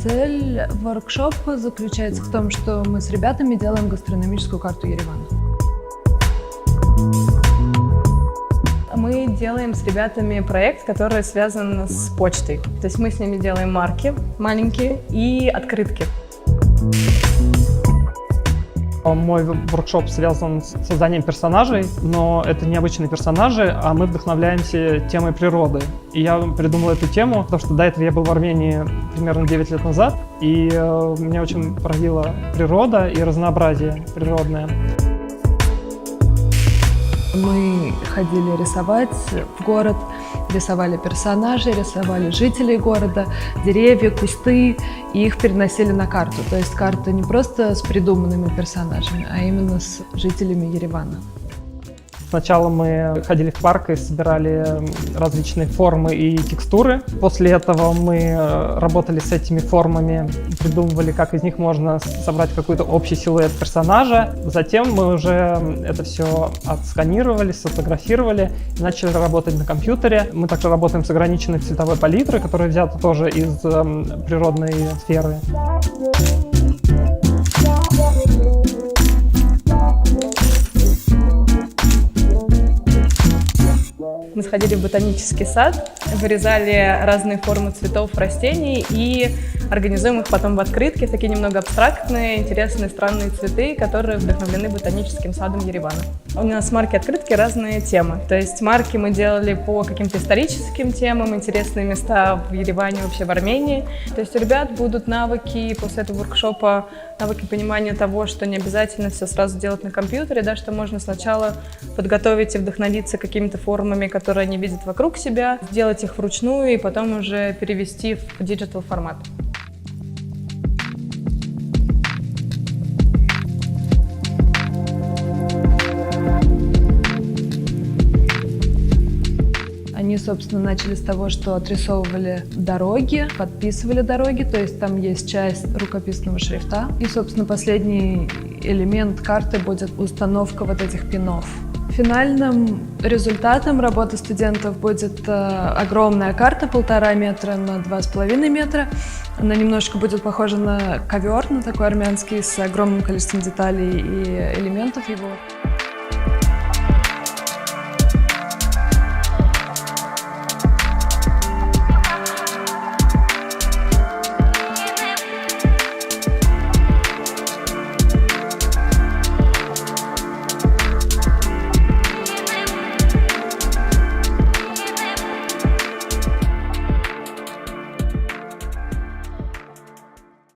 Цель воркшопа заключается в том, что мы с ребятами делаем гастрономическую карту Еревана. Мы делаем с ребятами проект, который связан с почтой. То есть мы с ними делаем марки маленькие и открытки. Мой воркшоп связан с созданием персонажей, но это не обычные персонажи, а мы вдохновляемся темой природы. И я придумал эту тему, потому что до этого я был в Армении примерно 9 лет назад, и меня очень поразила природа и разнообразие природное. Мы ходили рисовать в город, рисовали персонажей, рисовали жителей города, деревья, кусты, и их переносили на карту. То есть карта не просто с придуманными персонажами, а именно с жителями Еревана. Сначала мы ходили в парк и собирали различные формы и текстуры. После этого мы работали с этими формами, придумывали, как из них можно собрать какой-то общий силуэт персонажа. Затем мы уже это все отсканировали, сфотографировали и начали работать на компьютере. Мы также работаем с ограниченной цветовой палитрой, которая взята тоже из природной сферы. Мы сходили в ботанический сад, вырезали разные формы цветов, растений и организуем их потом в открытке, такие немного абстрактные, интересные, странные цветы, которые вдохновлены ботаническим садом Еревана. У нас марки-открытки разные темы, то есть марки мы делали по каким-то историческим темам, интересные места в Ереване, вообще в Армении. То есть у ребят будут навыки после этого воркшопа, навыки понимания того, что не обязательно все сразу делать на компьютере, да, что можно сначала подготовить и вдохновиться какими-то формами, которые они видят вокруг себя, сделать их вручную и потом уже перевести в диджитал формат. Они, собственно, начали с того, что отрисовывали дороги, подписывали дороги, то есть там есть часть рукописного шрифта. И, собственно, последний элемент карты будет установка вот этих пинов. Финальным результатом работы студентов будет огромная карта 1,5 метра на 2,5 метра. Она немножко будет похожа на ковер, на такой армянский, с огромным количеством деталей и элементов его.